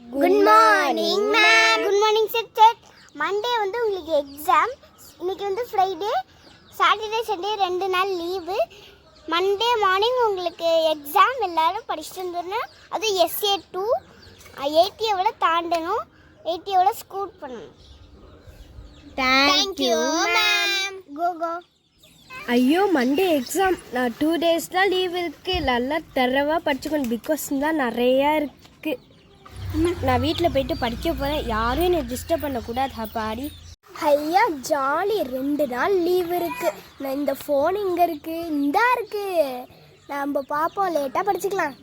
Good morning, ma'am. Good morning, sister. Monday வந்து உங்களுக்கு exam. இன்னைக்கு வந்து ஃப்ரைடே, சாட்டர்டே, சண்டே 2 நாள் லீவு. மண்டே மார்னிங் உங்களுக்கு எக்ஸாம். எல்லாரும் படிச்சுட்டு வந்துடணும். அது SA2 80 தாண்டணும். 80 ஸ்கூட் பண்ணணும். Thank you, ma'am. Go. ஐயோ மண்டே எக்ஸாம். நான் 2 days தான் லீவ் இருக்கு. நல்லா தரவா படிச்சுக்கணும். பிகாஸ் தான் நிறையா இருக்கு. நான் வீட்டில் போயிட்டு படிக்க போகிறேன். யாரும் என்னை டிஸ்டர்ப் பண்ணக்கூடாது. பாடி ஐயா ஜாலி. 2 நாள் லீவ் இருக்கு. நான் இந்த ஃபோன் இங்கே இருக்கு, இந்தா இருக்கு. நம்ம பார்ப்போம், லேட்டாக படிச்சுக்கலாம்.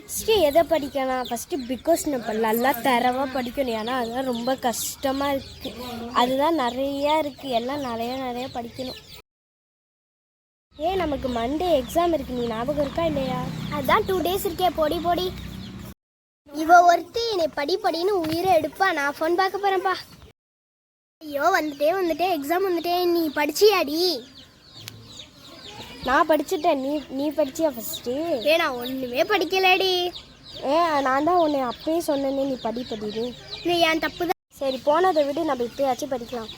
ஃபஸ்ட்டு எதை படிக்கலாம்? ஃபஸ்ட்டு பிகாஸ் நம்ம நல்லா தரவாக படிக்கணும். ஏன்னா அதுதான் ரொம்ப கஷ்டமாக இருக்குது. அதுதான் நிறையா இருக்குது. எல்லாம் நிறையா படிக்கணும். நமக்கு மண்டே எக்ஸாம் இருக்கு. நீ ஞாபகம் இருக்கா இல்லையா? அதுதான் 2 days இருக்கே. போடி இவ ஒருத்தி என்னை படின்னு உயிரை எடுப்பா. நான் ஃபோன் பார்க்க போறேன்ப்பா. ஐயோ வந்துட்டே எக்ஸாம் வந்துட்டேன். நீ படிச்சியாடி? நான் படிச்சுட்டேன். நீ படிச்சியா ஃபர்ஸ்ட்டு? நான் ஒன்றுமே படிக்கலடி. நான் தான் உன்னை அப்பயே சொன்னேனே நீ படின்னு. நீ என் தப்பு தான். சரி போனதை விட நம்ம இப்பயாச்சும் படிக்கலாம்.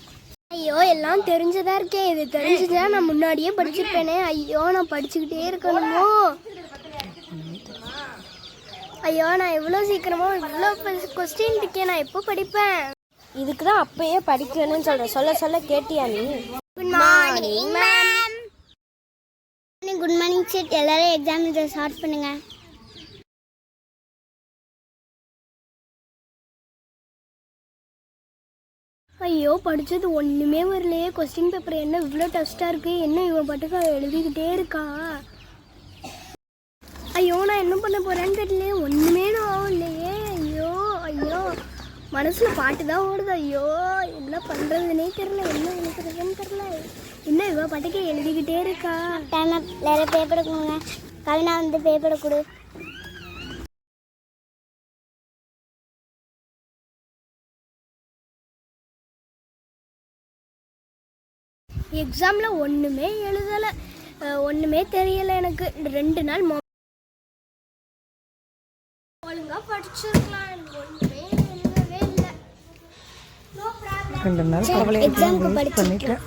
ஐயோ எல்லாம் தெரிஞ்சதா இருக்கேன். இது தெரிஞ்சுதான் நான் முன்னாடியே படிச்சிருப்பேனே. ஐயோ நான் படிச்சுக்கிட்டே இருக்கணுமோ? ஐயோ நான் எவ்வளோ சீக்கிரமா இவ்வளோ கொஸ்டின் இருக்கேன். நான் எப்போ படிப்பேன்? இதுக்கு தான் அப்பயே படிக்கணும்னு சொல்கிறேன். சொல்ல கேட்டியா நீ? Good morning ma'am. Good morning chit. எல்லாரும் எக்ஸாம் இதை ஸ்டார்ட் பண்ணுங்க. ஐயோ படித்தது ஒன்றுமே வரலையே. கொஸ்டின் பேப்பர் என்ன இவ்வளோ டஃப்டாக இருக்குது? என்ன இவன் பாட்டுக்கு எழுதிக்கிட்டே இருக்கா? ஐயோ நான் என்ன பண்ண போகிறேன்னு தெரியல. ஒன்றுமே நான் இல்லையே. ஐயோ மனசில் பாட்டு தான் ஓடுது. ஐயோ என்ன பண்ணுறதுனே தெரில. என்ன நினைக்கிறதுன்னு தெரில. என்ன இவ பாட்டுக்கு எழுதிக்கிட்டே இருக்கா? வேறு பேப்பரை கொடுங்க. கவினா வந்து பேப்பரை கொடு. எக்ஸாமில் ஒன்றுமே எழுதலை. ஒன்றுமே தெரியலை எனக்கு. 2 நாள் ஒழுங்காக படிச்சிருக்கலாம். ஒன்றுமே எழுதவே இல்லை. எக்ஸாமுக்கு படிச்சிருக்கேன்.